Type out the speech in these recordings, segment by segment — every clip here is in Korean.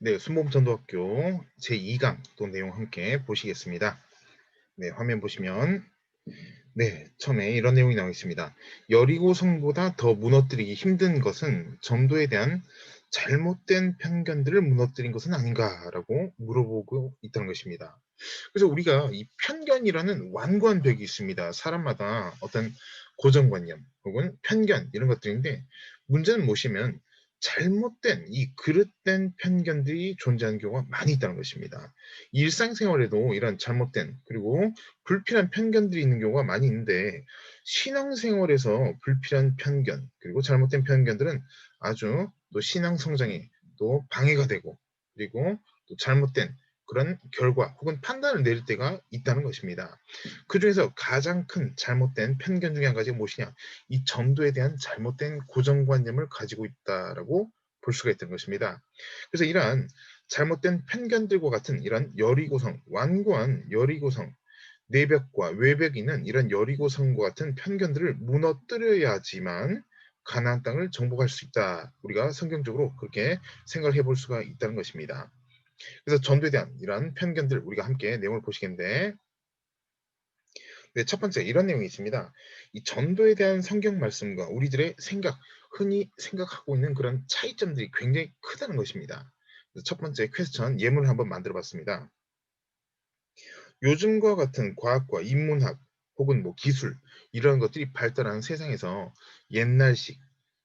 네, 순복음전도학교 제2강 또 내용 함께 보시겠습니다. 네, 화면 보시면 네, 처음에 이런 내용이 나와 있습니다. 여리고 성보다 더 무너뜨리기 힘든 것은 전도에 대한 잘못된 편견들을 무너뜨린 것은 아닌가라고 물어보고 있다는 것입니다. 그래서 우리가 이 편견이라는 완고한 벽이 있습니다. 사람마다 어떤 고정관념 혹은 편견 이런 것들인데 문제는 무엇이면 잘못된 이 그릇된 편견들이 존재하는 경우가 많이 있다는 것입니다. 일상생활에도 이런 잘못된 그리고 불필요한 편견들이 있는 경우가 많이 있는데 신앙생활에서 불필요한 편견 그리고 잘못된 편견들은 아주 또 신앙 성장에 또 방해가 되고 그리고 또 잘못된 그런 결과 혹은 판단을 내릴 때가 있다는 것입니다. 그중에서 가장 큰 잘못된 편견 중에 한 가지가 무엇이냐? 이 전도에 대한 잘못된 고정관념을 가지고 있다라고 볼 수가 있다는 것입니다. 그래서 이러한 잘못된 편견들과 같은 이런 여리고성, 완고한 여리고성, 내벽과 외벽이 있는 이런 여리고성과 같은 편견들을 무너뜨려야지만 가나안 땅을 정복할 수 있다. 우리가 성경적으로 그렇게 생각을 해볼 수가 있다는 것입니다. 그래서 전도에 대한 이러한 편견들 우리가 함께 내용을 보시겠는데 네, 첫 번째 이런 내용이 있습니다. 이 전도에 대한 성경 말씀과 우리들의 생각, 흔히 생각하고 있는 그런 차이점들이 굉장히 크다는 것입니다. 그래서 첫 번째 퀘스천 예문을 한번 만들어 봤습니다. 요즘과 같은 과학과 인문학 혹은 뭐 기술 이런 것들이 발달하는 세상에서 옛날식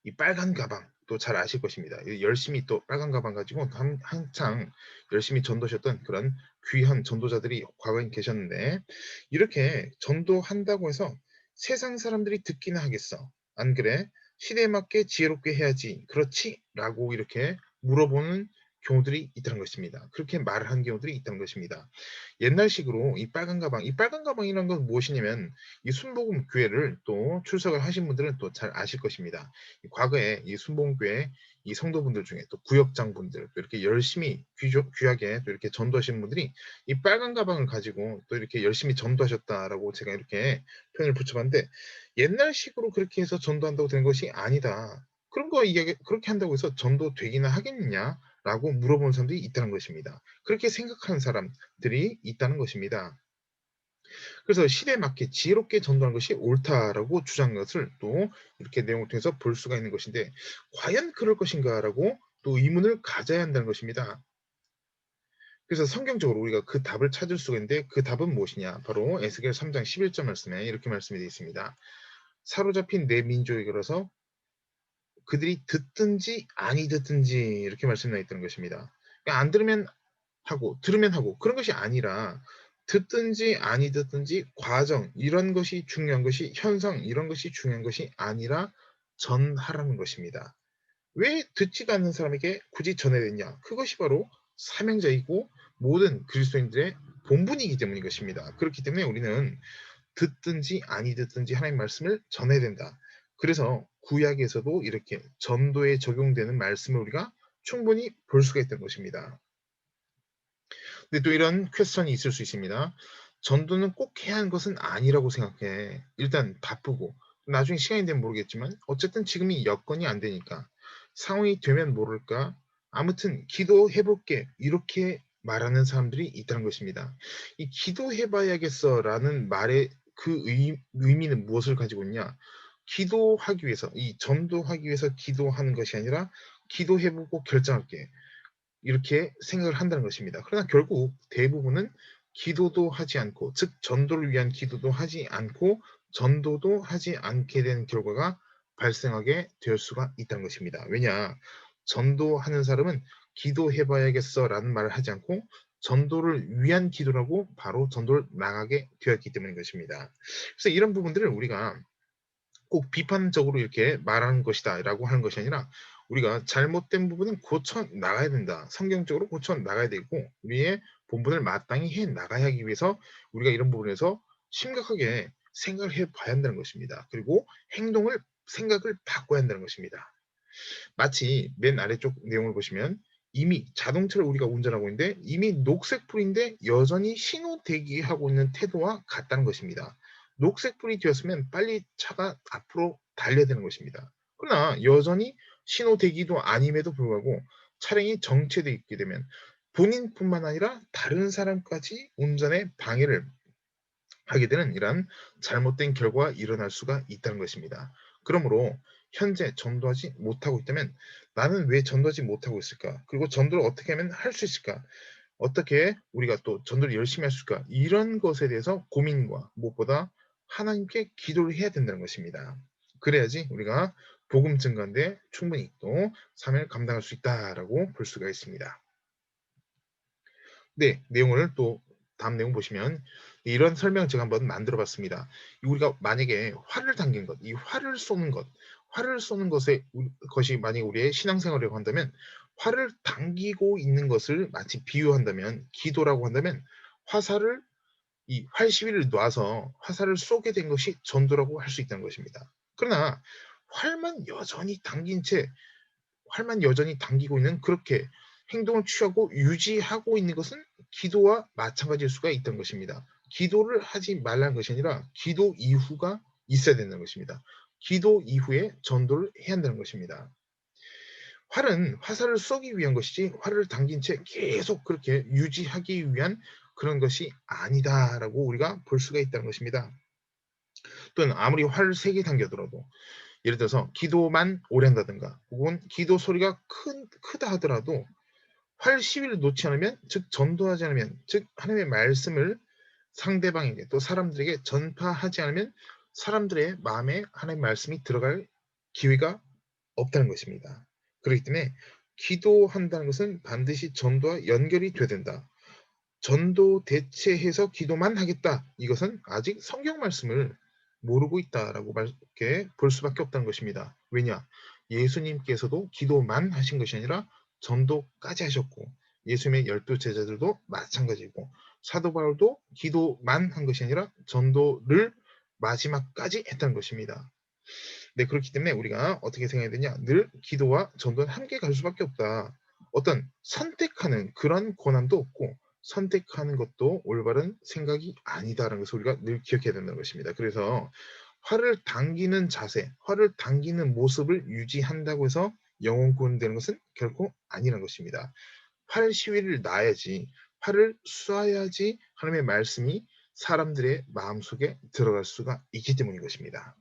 이 빨간 가방 또 잘 아실 것입니다. 열심히 또 빨간 가방 가지고 한창 열심히 전도하셨던 그런 귀한 전도자들이 과거에 계셨는데 이렇게 전도한다고 해서 세상 사람들이 듣기나 하겠어. 안 그래? 시대에 맞게 지혜롭게 해야지. 그렇지? 라고 이렇게 물어보는 경우들이 있다는 것입니다. 그렇게 말을 한 경우들이 있다는 것입니다. 옛날식으로 이 빨간 가방이라는 건 무엇이냐면 이 순복음 교회를 또 출석을 하신 분들은 또 잘 아실 것입니다. 과거에 이 순복음 교회 이 성도분들 중에 또 구역장분들 또 이렇게 열심히 귀하게 또 이렇게 전도하시는 분들이 이 빨간 가방을 가지고 또 이렇게 열심히 전도하셨다라고 제가 이렇게 표현을 붙여봤는데 옛날식으로 그렇게 해서 전도한다고 된 것이 아니다. 그런 거 이야기 그렇게 한다고 해서 전도 되기나 하겠느냐? 라고 물어보는 사람들이 있다는 것입니다. 그렇게 생각하는 사람들이 있다는 것입니다. 그래서 시대에 맞게 지혜롭게 전도하는 것이 옳다라고 주장한 것을 또 이렇게 내용을 통해서 볼 수가 있는 것인데 과연 그럴 것인가라고 또 의문을 가져야 한다는 것입니다. 그래서 성경적으로 우리가 그 답을 찾을 수가 있는데 그 답은 무엇이냐? 바로 에스겔 3장 11절 말씀에 이렇게 말씀이 되어 있습니다. 사로잡힌 내 민족에게로서 그들이 듣든지 아니 듣든지 이렇게 말씀이 나와 있다는 것입니다. 그러니까 안 들으면 하고 들으면 하고 그런 것이 아니라 듣든지 아니 듣든지 과정 이런 것이 중요한 것이 현상 이런 것이 중요한 것이 아니라 전하라는 것입니다. 왜 듣지도 않는 사람에게 굳이 전해야 되냐? 그것이 바로 사명자이고 모든 그리스도인들의 본분이기 때문인 것입니다. 그렇기 때문에 우리는 듣든지 아니 듣든지 하나님의 말씀을 전해야 된다. 그래서 구약에서도 이렇게 전도에 적용되는 말씀을 우리가 충분히 볼 수가 있다는 것입니다. 근데 또 이런 퀘스천이 있을 수 있습니다. 전도는 꼭 해야 하는 것은 아니라고 생각해. 일단 바쁘고 나중에 시간이 되면 모르겠지만 어쨌든 지금이 여건이 안 되니까 상황이 되면 모를까 아무튼 기도해 볼게 이렇게 말하는 사람들이 있다는 것입니다. 이 기도해 봐야겠어라는 말의 그 의미는 무엇을 가지고 있냐? 기도하기 위해서 이 전도하기 위해서 기도하는 것이 아니라 기도해 보고 결정할게. 이렇게 생각을 한다는 것입니다. 그러나 결국 대부분은 기도도 하지 않고 즉 전도를 위한 기도도 하지 않고 전도도 하지 않게 되는 결과가 발생하게 될 수가 있다는 것입니다. 왜냐? 전도하는 사람은 기도해 봐야겠어라는 말을 하지 않고 전도를 위한 기도라고 바로 전도를 나가게 되었기 때문인 것입니다. 그래서 이런 부분들을 우리가 꼭 비판적으로 이렇게 말하는 것이다라고 하는 것이 아니라 우리가 잘못된 부분은 고쳐 나가야 된다. 성경적으로 고쳐 나가야 되고 우리의 본분을 마땅히 해 나가야 하기 위해서 우리가 이런 부분에서 심각하게 생각을 해 봐야 한다는 것입니다. 그리고 생각을 바꿔야 한다는 것입니다. 마치 맨 아래쪽 내용을 보시면 이미 자동차를 우리가 운전하고 있는데 이미 녹색불인데 여전히 신호 대기하고 있는 태도와 같다는 것입니다. 녹색불이 되었으면 빨리 차가 앞으로 달려야 되는 것입니다. 그러나 여전히 신호 대기도 아님에도 불구하고 차량이 정체되어 있게 되면 본인뿐만 아니라 다른 사람까지 운전에 방해를 하게 되는 이러한 잘못된 결과가 일어날 수가 있다는 것입니다. 그러므로 현재 전도하지 못하고 있다면 '나는 왜 전도하지 못하고 있을까? 그리고 전도를 어떻게 하면 할 수 있을까? 어떻게 우리가 또 전도를 열심히 할 수 있을까?' 이런 것에 대해서 고민과 무엇보다 하나님께 기도를 해야 된다는 것입니다. 그래야지 우리가 복음 증거하는 데 충분히 또 사명을 감당할 수 있다라고 볼 수가 있습니다. 네. 내용을 또 다음 내용 보시면 이런 설명을 제가 한번 만들어 봤습니다. 우리가 만약에 활을 당긴 것, 이 활을 쏘는 것이 만약에 우리의 신앙생활이라고 한다면 활을 당기고 있는 것을 마치 비유한다면 기도라고 한다면 화살을 이 활시위를 놔서 화살을 쏘게 된 것이 전도라고 할 수 있다는 것입니다. 그러나 활만 여전히 당긴 채 활만 여전히 당기고 있는 그렇게 행동을 취하고 유지하고 있는 것은 기도와 마찬가지일 수가 있다는 것입니다. 기도를 하지 말라는 것이 아니라 기도 이후가 있어야 된다는 것입니다. 기도 이후에 전도를 해야 한다는 것입니다. 활은 화살을 쏘기 위한 것이지 활을 당긴 채 계속 그렇게 유지하기 위한 그런 것이 아니다라고 우리가 볼 수가 있다는 것입니다. 또는 아무리 활을 세게 당겨들어도 예를 들어서 기도만 오래 한다든가 혹은 기도 소리가 크다 하더라도 활 시위를 놓지 않으면 즉 전도하지 않으면 즉 하나님의 말씀을 상대방에게 또 사람들에게 전파하지 않으면 사람들의 마음에 하나님의 말씀이 들어갈 기회가 없다는 것입니다. 그렇기 때문에 기도한다는 것은 반드시 전도와 연결이 돼야 된다. 전도 대체해서 기도만 하겠다. 이것은 아직 성경 말씀을 모르고 있다라고 이렇게 볼 수밖에 없다는 것입니다. 왜냐? 예수님께서도 기도만 하신 것이 아니라 전도까지 하셨고 예수님의 12 제자들도 마찬가지고 사도 바울도 기도만 한 것이 아니라 전도를 마지막까지 했다는 것입니다. 네, 그렇기 때문에 우리가 어떻게 생각해야 되냐? 늘 기도와 전도는 함께 갈 수밖에 없다. 어떤 선택하는 그런 권한도 없고 선택하는 것도 올바른 생각이 아니다라는 것을 우리가 늘 기억해야 된다는 것입니다. 그래서 활을 당기는 자세, 활을 당기는 모습을 유지한다고 해서 영혼 구원되는 것은 결코 아니라는 것입니다. 활 시위를 놔야지, 활을 쏴야지 하나님의 말씀이 사람들의 마음속에 들어갈 수가 있기 때문인 것입니다.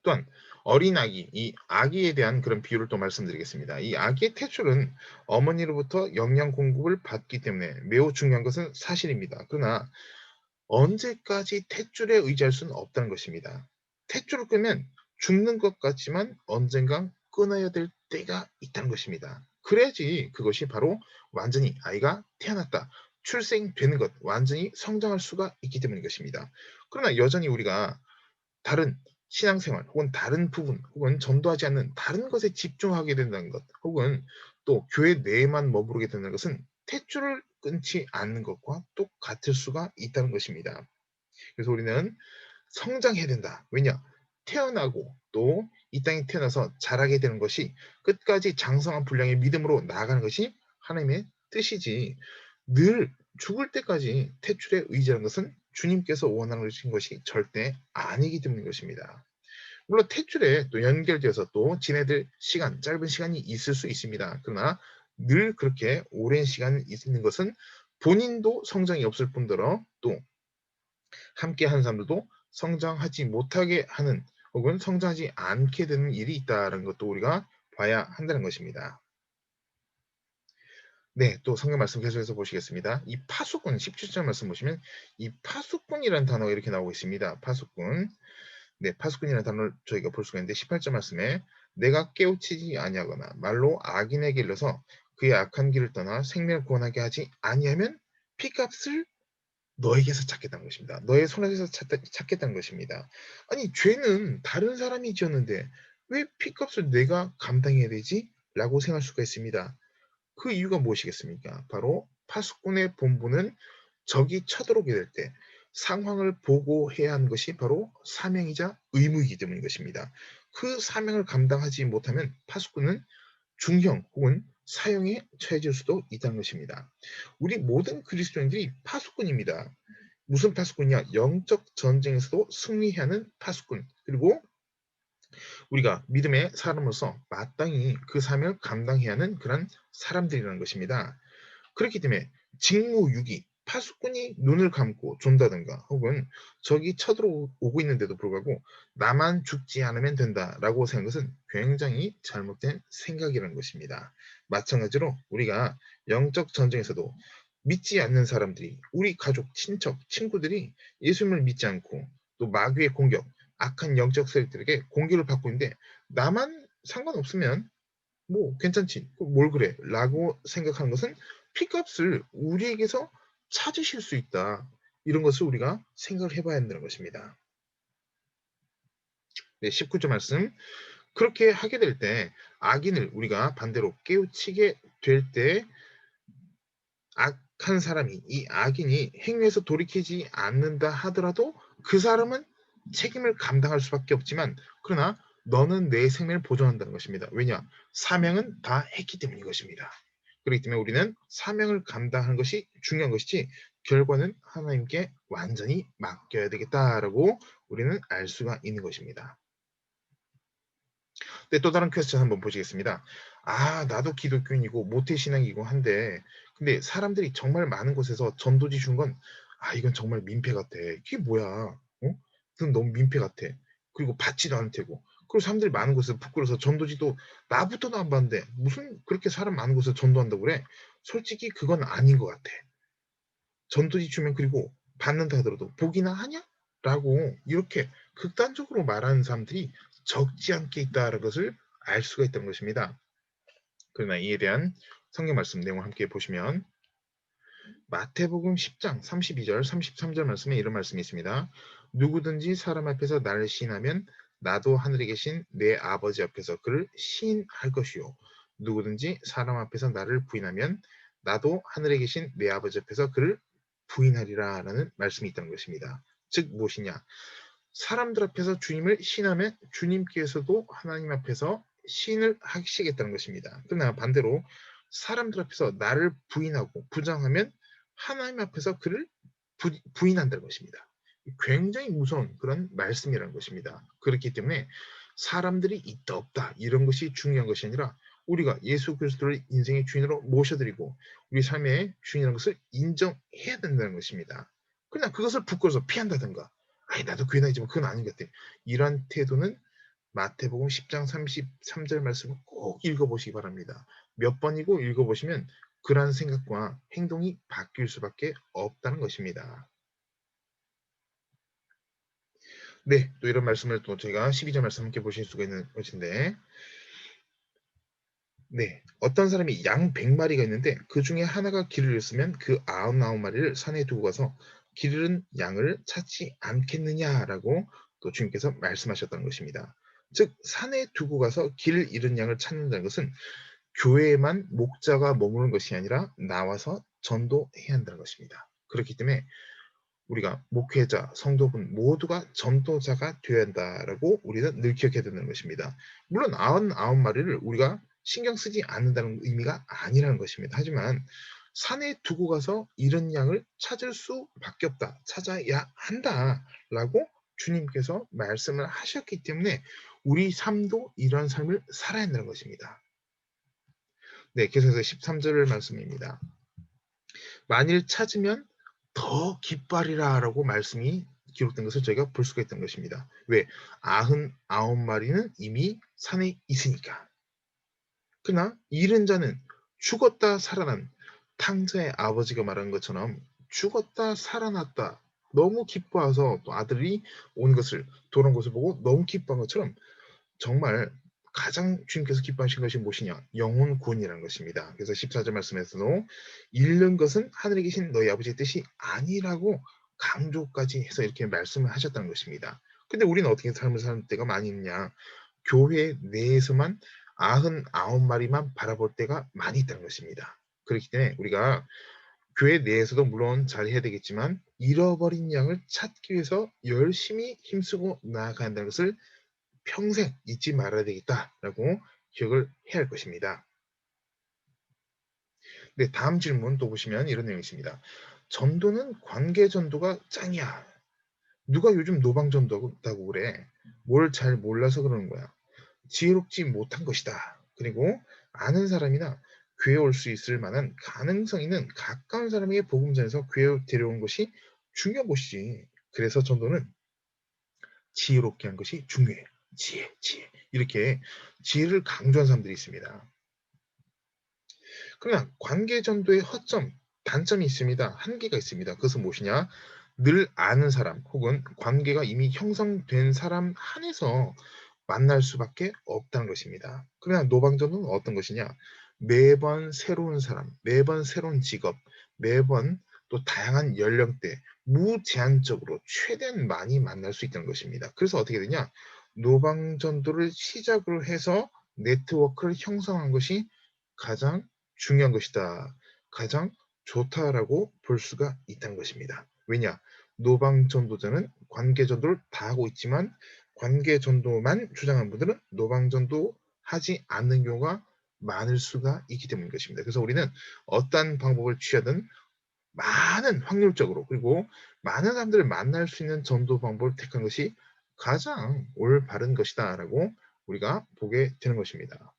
또한 어린 아기, 이 아기에 대한 그런 비유를 또 말씀드리겠습니다. 이 아기의 태출은 어머니로부터 영양 공급을 받기 때문에 매우 중요한 것은 사실입니다. 그러나 언제까지 탯줄에 의지할 수는 없다는 것입니다. 탯줄을 끄면 죽는 것 같지만 언젠간 끊어야 될 때가 있다는 것입니다. 그래야지 그것이 바로 완전히 아이가 태어났다. 출생되는 것, 완전히 성장할 수가 있기 때문인 것입니다. 그러나 여전히 우리가 다른 신앙생활 혹은 다른 부분 혹은 전도하지 않는 다른 것에 집중하게 된다는 것 혹은 또 교회 내에만 머무르게 되는 것은 탯줄을 끊지 않는 것과 똑같을 수가 있다는 것입니다. 그래서 우리는 성장해야 된다. 왜냐? 태어나고 또 이 땅에 태어나서 자라게 되는 것이 끝까지 장성한 분량의 믿음으로 나아가는 것이 하나님의 뜻이지 늘 죽을 때까지 탯줄에 의지하는 것은 주님께서 원하는 것이 절대 아니기 때문인 것입니다. 물론 탯줄에 또 연결되어서 또 지내들 시간, 짧은 시간이 있을 수 있습니다. 그러나 늘 그렇게 오랜 시간이 있는 것은 본인도 성장이 없을 뿐더러 또 함께 하는 사람들도 성장하지 못하게 하는 혹은 성장하지 않게 되는 일이 있다는 것도 우리가 봐야 한다는 것입니다. 네, 또 성경 말씀 계속해서 보시겠습니다. 이 파수꾼 17절 말씀 보시면 이 파수꾼이라는 단어가 이렇게 나오고 있습니다. 파수꾼. 네, 파수꾼이라는 단어를 저희가 볼 수가 있는데 18절 말씀에 내가 깨우치지 아니하거나 말로 악인에게 일러서 그의 악한 길을 떠나 생명을 구원하게 하지 아니하면 피값을 너에게서 찾겠다는 것입니다. 너의 손에서 찾겠다는 것입니다. 아니 죄는 다른 사람이 지었는데 왜 피값을 내가 감당해야 되지? 라고 생각할 수가 있습니다. 그 이유가 무엇이겠습니까? 바로 파수꾼의 본분은 적이 쳐들어오게 될 때 상황을 보고해야 하는 것이 바로 사명이자 의무이기 때문인 것입니다. 그 사명을 감당하지 못하면 파수꾼은 중형 혹은 사형에 처해질 수도 있다는 것입니다. 우리 모든 그리스도인들이 파수꾼입니다. 무슨 파수꾼이냐? 영적 전쟁에서도 승리하는 파수꾼. 그리고 우리가 믿음의 사람으로서 마땅히 그 사명을 감당해야 하는 그런 사람들이라는 것입니다. 그렇기 때문에 직무유기, 파수꾼이 눈을 감고 존다든가 혹은 적이 쳐들어오고 있는데도 불구하고 나만 죽지 않으면 된다라고 생각하는 것은 굉장히 잘못된 생각이라는 것입니다. 마찬가지로 우리가 영적 전쟁에서도 믿지 않는 사람들이 우리 가족, 친척, 친구들이 예수님을 믿지 않고 또 마귀의 공격, 악한 영적 세력들에게 공격을 받고 있는데 나만 상관없으면 뭐 괜찮지. 뭘 그래? 라고 생각하는 것은 피값을 우리에게서 찾으실 수 있다. 이런 것을 우리가 생각을 해봐야 한다는 것입니다. 네, 19절 말씀. 그렇게 하게 될 때 악인을 우리가 반대로 깨우치게 될 때 악한 사람이 이 악인이 행위에서 돌이키지 않는다 하더라도 그 사람은 책임을 감당할 수밖에 없지만 그러나 너는 내 생명을 보존한다는 것입니다. 왜냐? 사명은 다 했기 때문인 것입니다. 그렇기 때문에 우리는 사명을 감당하는 것이 중요한 것이지 결과는 하나님께 완전히 맡겨야 되겠다라고 우리는 알 수가 있는 것입니다. 네, 또 다른 퀘스천 한번 보시겠습니다. 아, 나도 기독교인이고 모태신앙이고 한데 근데 사람들이 정말 많은 곳에서 전도지 준 건 아, 이건 정말 민폐 같아. 이게 뭐야? 어? 그건 너무 민폐 같아. 그리고 받지도 않을 테고. 그리고 사람들이 많은 곳에서 부끄러워서 전도지도 나부터도 안 받는데 무슨 그렇게 사람 많은 곳에서 전도한다고 그래? 솔직히 그건 아닌 것 같아. 전도지 주면 그리고 받는다 하더라도 "복이나 하냐?" 라고 이렇게 극단적으로 말하는 사람들이 적지 않게 있다는 것을 알 수가 있다는 것입니다. 그러나 이에 대한 성경 말씀 내용을 함께 보시면 마태복음 10장 32절 33절 말씀에 이런 말씀이 있습니다. 누구든지 사람 앞에서 나를 시인하면 나도 하늘에 계신 내 아버지 앞에서 그를 시인할 것이요 누구든지 사람 앞에서 나를 부인하면 나도 하늘에 계신 내 아버지 앞에서 그를 부인하리라라는 말씀이 있다는 것입니다. 즉 무엇이냐? 사람들 앞에서 주님을 시인하면 주님께서도 하나님 앞에서 시인을 하시겠다는 것입니다. 그러나 반대로 사람들 앞에서 나를 부인하고 부정하면 하나님 앞에서 그를 부인한다는 것입니다. 굉장히 무서운 그런 말씀이라는 것입니다. 그렇기 때문에 사람들이 있다 없다 이런 것이 중요한 것이 아니라 우리가 예수 그리스도를 인생의 주인으로 모셔드리고 우리 삶의 주인이라는 것을 인정해야 된다는 것입니다. 그냥 그것을 부끄러워서 피한다든가 아니 나도 교회 다니지만 그건 아닌 것 같아. 이런 태도는 마태복음 10장 33절 말씀을 꼭 읽어보시기 바랍니다. 몇 번이고 읽어보시면 그러한 생각과 행동이 바뀔 수밖에 없다는 것입니다. 네, 또 이런 말씀을 또 저희가 12절 말씀 함께 보실 수가 있는 것인데 네, 어떤 사람이 양 100마리가 있는데 그 중에 하나가 길을 잃었으면 그 99마리를 산에 두고 가서 길 잃은 양을 찾지 않겠느냐라고 또 주님께서 말씀하셨다는 것입니다. 즉 산에 두고 가서 길 잃은 양을 찾는다는 것은 교회에만 목자가 머무는 것이 아니라 나와서 전도해야 한다는 것입니다. 그렇기 때문에 우리가 목회자, 성도분 모두가 전도자가 되어야 한다라고 우리는 늘 기억해야 되는 것입니다. 물론 99마리를 우리가 신경 쓰지 않는다는 의미가 아니라는 것입니다. 하지만 산에 두고 가서 잃은 양을 찾을 수밖에 없다. 찾아야 한다라고 주님께서 말씀을 하셨기 때문에 우리 삶도 이러한 삶을 살아야 한다는 것입니다. 네, 계속해서 13절 말씀입니다. 만일 찾으면 더 기뻐하리라라고 말씀이 기록된 것을 저희가 볼 수가 있던 것입니다. 왜? 99마리는 이미 산에 있으니까. 그러나 잃은 자는 죽었다 살아난 탕자의 아버지가 말한 것처럼 죽었다 살아났다. 너무 기뻐해서 또 아들이 온 것을 돌아온 것을 보고 너무 기뻐한 것처럼 정말 가장 주님께서 기뻐하신 것이 무엇이냐? 영혼 구원이라는 것입니다. 그래서 14절 말씀에서도 잃는 것은 하늘에 계신 너희 아버지의 뜻이 아니라고 강조까지 해서 이렇게 말씀을 하셨다는 것입니다. 근데 우리는 어떻게 삶을 사는 때가 많이 있느냐? 교회 내에서만 99마리만 바라볼 때가 많이 있다는 것입니다. 그렇기 때문에 우리가 교회 내에서도 물론 잘해야 되겠지만 잃어버린 양을 찾기 위해서 열심히 힘쓰고 나아가야 한다는 것을 평생 잊지 말아야 되겠다라고 기억을 해야 할 것입니다. 네, 다음 질문 또 보시면 이런 내용이 있습니다. 전도는 관계 전도가 짱이야. 누가 요즘 노방전도다고 그래? 뭘 잘 몰라서 그러는 거야. 지혜롭지 못한 것이다. 그리고 아는 사람이나 교회에 올 수 있을 만한 가능성 있는 가까운 사람에게 복음 전해서 교회에 데려온 것이 중요한 것이지. 그래서 전도는 지혜롭게 한 것이 중요해. 지혜, 지혜. 이렇게 지혜를 강조한 사람들이 있습니다. 그러나 관계 전도의 허점, 단점이 있습니다. 한계가 있습니다. 그것은 무엇이냐? 늘 아는 사람 혹은 관계가 이미 형성된 사람 한해서 만날 수밖에 없다는 것입니다. 그러나 노방전도는 어떤 것이냐? 매번 새로운 사람, 매번 새로운 직업, 매번 또 다양한 연령대, 무제한적으로 최대한 많이 만날 수 있다는 것입니다. 그래서 어떻게 되냐? 노방전도를 시작으로 해서 네트워크를 형성한 것이 가장 중요한 것이다. 가장 좋다라고 볼 수가 있다는 것입니다. 왜냐? 노방전도자는 관계전도를 다 하고 있지만 관계전도만 주장하는 분들은 노방전도 하지 않는 경우가 많을 수가 있기 때문인 것입니다. 그래서 우리는 어떠한 방법을 취하든 많은 확률적으로 그리고 많은 사람들을 만날 수 있는 전도 방법을 택한 것이 가장 올바른 것이다라고 우리가 보게 되는 것입니다.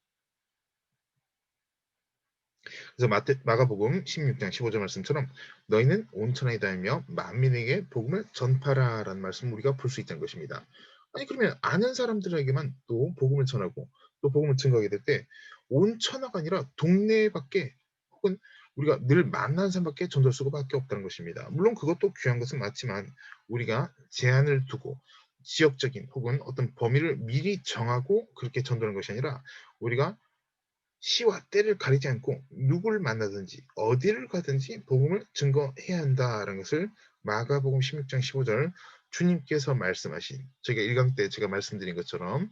그래서 마가복음 16장 15절 말씀처럼 너희는 온 천하에 다니며 만민에게 복음을 전파라라는 말씀을 우리가 볼 수 있다는 것입니다. 아니 그러면 아는 사람들에게만 또 복음을 전하고 또 복음을 증거하게 될 때 온 천하가 아니라 동네밖에 혹은 우리가 늘 만나는 사람밖에 전도할 수밖에 없다는 것입니다. 물론 그것도 귀한 것은 맞지만 우리가 제한을 두고 지역적인 혹은 어떤 범위를 미리 정하고 그렇게 전도하는 것이 아니라 우리가 시와 때를 가리지 않고 누구를 만나든지 어디를 가든지 복음을 증거해야 한다라는 것을 마가복음 16장 15절 주님께서 말씀하신 저희가 1강 때 제가 말씀드린 것처럼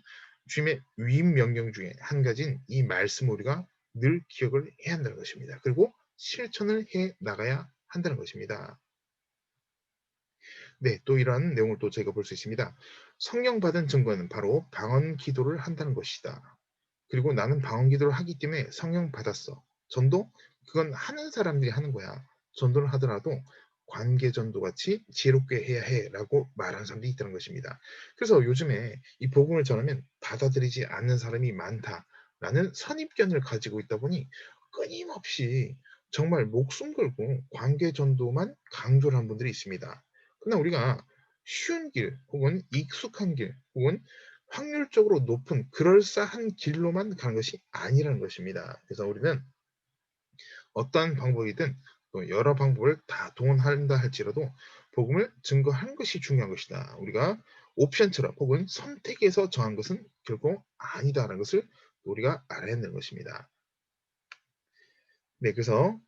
주님의 위임 명령 중에 한 가지인 이 말씀을 우리가 늘 기억을 해야 한다는 것입니다. 그리고 실천을 해 나가야 한다는 것입니다. 네, 또 이러한 내용을 또 저희가 볼 수 있습니다. 성령 받은 증거는 바로 방언 기도를 한다는 것이다. 그리고 나는 방언 기도를 하기 때문에 성령 받았어. 전도? 그건 하는 사람들이 하는 거야. 전도를 하더라도 관계 전도 같이 지혜롭게 해야 해라고 말하는 사람들이 있다는 것입니다. 그래서 요즘에 이 복음을 전하면 받아들이지 않는 사람이 많다라는 선입견을 가지고 있다 보니 끊임없이 정말 목숨 걸고 관계 전도만 강조를 하는 분들이 있습니다. 그러나 우리가 쉬운 길 혹은 익숙한 길 혹은 확률적으로 높은 그럴싸한 길로만 가는 것이 아니라는 것입니다. 그래서 우리는 어떠한 방법이든 또 여러 방법을 다 동원한다 할지라도 복음을 증거하는 것이 중요한 것이다. 우리가 옵션처럼 혹은 선택해서 정한 것은 결코 아니다라는 것을 우리가 알아야 하는 것입니다. 네, 그래서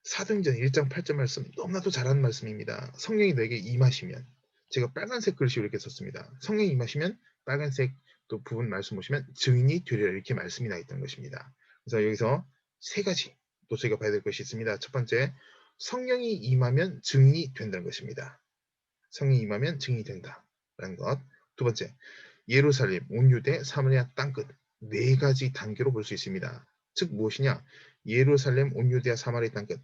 사도행전 1장 8절 말씀 너무나도 잘하는 말씀입니다. 성령이 너에게 임하시면 제가 빨간색 글씨로 이렇게 썼습니다. 성령이 임하시면 빨간색 또 부분 말씀 보시면 증인이 되리라 이렇게 말씀이 나 있다는 것입니다. 그래서 여기서 세 가지 또 저희가 봐야 될 것이 있습니다. 첫 번째, 성령이 임하면 증인이 된다는 것입니다. 성령이 임하면 증인이 된다라는 것. 두 번째, 예루살렘, 온 유대, 사마리아 땅끝 네 가지 단계로 볼 수 있습니다. 즉 무엇이냐? 예루살렘, 온 유대와 사마리아 땅끝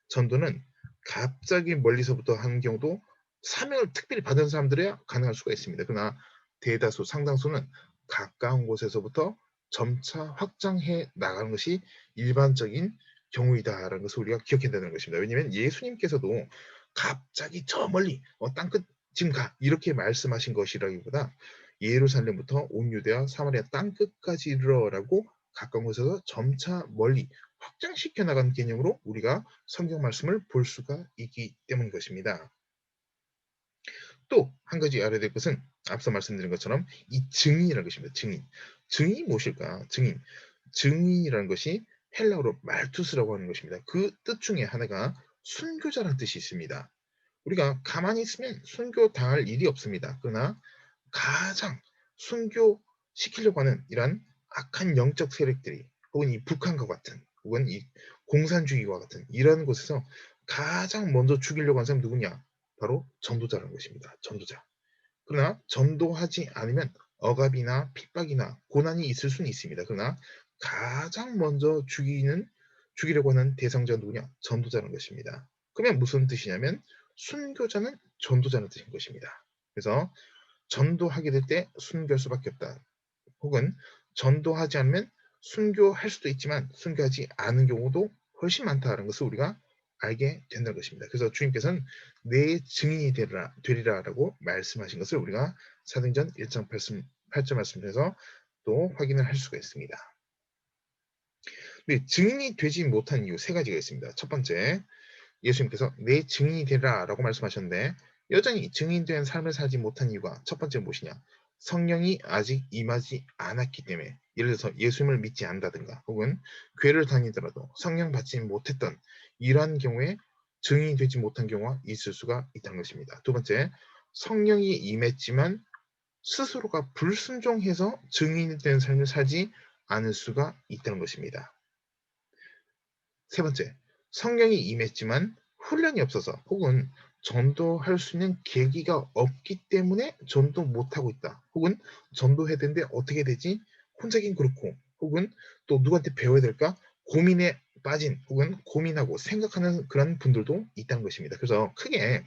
전도는 갑자기 멀리서부터 하는 경우도 사명을 특별히 받은 사람들이야 가능할 수가 있습니다. 그러나 대다수 상당수는 가까운 곳에서부터 점차 확장해 나가는 것이 일반적인 경우이다라는 것을 우리가 기억해야 되는 것입니다. 왜냐하면 예수님께서도 갑자기 저 멀리 땅끝 지금 가 이렇게 말씀하신 것이라기보다 예루살렘부터 온 유대와 사마리아 땅끝까지 이르러라고 가까운 곳에서 점차 멀리 확장시켜 나가는 개념으로 우리가 성경 말씀을 볼 수가 있기 때문인 것입니다. 또 한 가지 알아야 될 것은 앞서 말씀드린 것처럼 이 증인이라는 것입니다. 증인. 증인이 무엇일까? 증인. 증인이라는 것이 헬라어로 말투스라고 하는 것입니다. 그 뜻 중에 하나가 순교자라는 뜻이 있습니다. 우리가 가만히 있으면 순교 당할 일이 없습니다. 그러나 가장 순교시키려고 하는 이러한 악한 영적 세력들이 혹은 이 북한과 같은 혹은 이 공산주의와 같은 이런 곳에서 가장 먼저 죽이려고 하는 사람이 누구냐? 바로 전도자라는 것입니다. 전도자. 그러나 전도하지 않으면 억압이나 핍박이나 고난이 있을 수는 있습니다. 그러나 가장 먼저 죽이려고 하는 대상자가 누구냐? 전도자라는 것입니다. 그러면 무슨 뜻이냐면 순교자는 전도자는 뜻인 것입니다. 그래서 전도하게 될 때 순교할 수밖에 없다. 혹은 전도하지 않으면 순교할 수도 있지만 순교하지 않은 경우도 훨씬 많다는 것을 우리가 알게 된다는 것입니다. 그래서 주님께서는 내 증인이 되리라라고 말씀하신 것을 우리가 사도행전 1장 8절 말씀에서 또 확인을 할 수가 있습니다. 네, 증인이 되지 못한 이유 세 가지가 있습니다. 첫 번째, 예수님께서 내 증인이 되리라라고 말씀하셨는데 여전히 증인된 삶을 살지 못한 이유가 첫 번째 무엇이냐? 성령이 아직 임하지 않았기 때문에, 예를 들어서 예수님을 믿지 않는다든가 혹은 교회를 다니더라도 성령 받지 못했던 이러한 경우에 증인이 되지 못한 경우가 있을 수가 있다는 것입니다. 두 번째, 성령이 임했지만 스스로가 불순종해서 증인이 된 삶을 살지 않을 수가 있다는 것입니다. 세 번째, 성령이 임했지만 훈련이 없어서 혹은 전도할 수 있는 계기가 없기 때문에 전도 못하고 있다. 혹은 전도해야 되는데 어떻게 되지? 혼자긴 그렇고 혹은 또 누구한테 배워야 될까? 고민에 빠진 혹은 고민하고 생각하는 그런 분들도 있다는 것입니다. 그래서 크게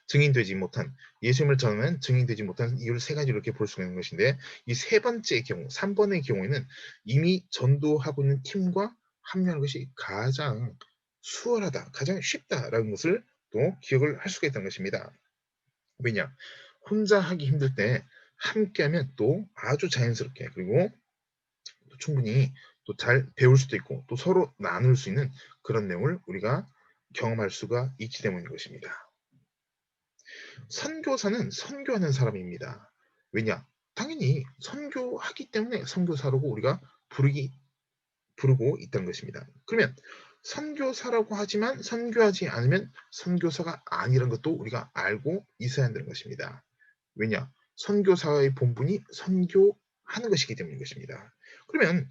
증인되지 못한, 예수님을 전하는 증인되지 못한 이유를 세 가지로 이렇게 볼 수가 있는 것인데, 이 세 번째 경우, 3번의 경우에는 이미 전도하고 있는 팀과 합류하는 것이 가장 수월하다, 가장 쉽다라는 것을 또 기억을 할 수가 있다는 것입니다. 왜냐? 혼자 하기 힘들 때 함께하면 또 아주 자연스럽게, 그리고 또 충분히 또 잘 배울 수도 있고 또 서로 나눌 수 있는 그런 내용을 우리가 경험할 수가 있기 때문인 것입니다. 선교사는 선교하는 사람입니다. 왜냐? 당연히 선교하기 때문에 선교사라고 우리가 부르고 있다는 것입니다. 그러면 선교사라고 하지만 선교하지 않으면 선교사가 아니라는 것도 우리가 알고 있어야 한다는 것입니다. 왜냐? 선교사의 본분이 선교하는 것이기 때문인 것입니다. 그러면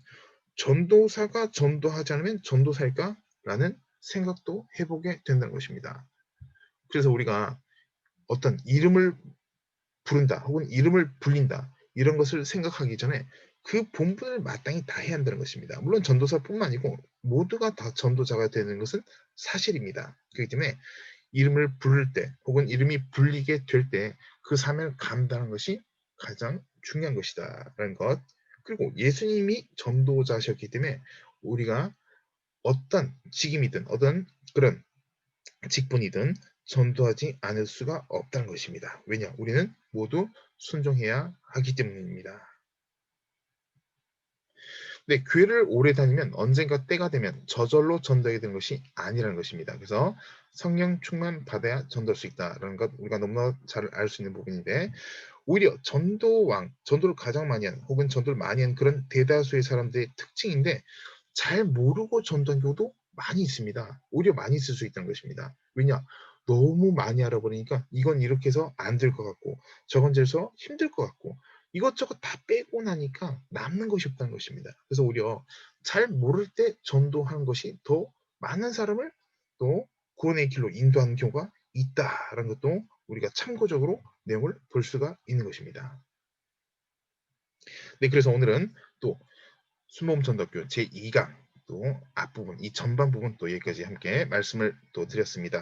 전도사가 전도하지 않으면 전도사일까? 라는 생각도 해보게 된다는 것입니다. 그래서 우리가 어떤 이름을 부른다 혹은 이름을 불린다 이런 것을 생각하기 전에 그 본분을 마땅히 다 해야 한다는 것입니다. 물론 전도사뿐만 아니고 모두가 다 전도자가 되는 것은 사실입니다. 그렇기 때문에 이름을 부를 때 혹은 이름이 불리게 될 때 그 사명을 감당하는 것이 가장 중요한 것이다라는 것. 그리고 예수님이 전도자셨기 때문에 우리가 어떤 직임이든 어떤 그런 직분이든 전도하지 않을 수가 없다는 것입니다. 왜냐? 우리는 모두 순종해야 하기 때문입니다. 네, 교회를 오래 다니면 언젠가 때가 되면 저절로 전도하게 되는 것이 아니라는 것입니다. 그래서 성령 충만 받아야 전도할 수 있다라는 것 우리가 너무나 잘 알 수 있는 부분인데, 오히려 전도를 가장 많이 한 혹은 전도를 많이 한 그런 대다수의 사람들의 특징인데 잘 모르고 전도한 경우도 많이 있습니다. 오히려 많이 있을 수 있다는 것입니다. 왜냐? 너무 많이 알아버리니까 이건 이렇게 해서 안 될 것 같고 저건 저래서 힘들 것 같고 이것저것 다 빼고 나니까 남는 것이 없다는 것입니다. 그래서 오히려 잘 모를 때 전도하는 것이 더 많은 사람을 또 구원의 길로 인도하는 경우가 있다라는 것도 우리가 참고적으로 내용을 볼 수가 있는 것입니다. 네, 그래서 오늘은 또 순복음 전도학교 제2강 또 앞부분, 이 전반 부분 또 여기까지 함께 말씀을 또 드렸습니다.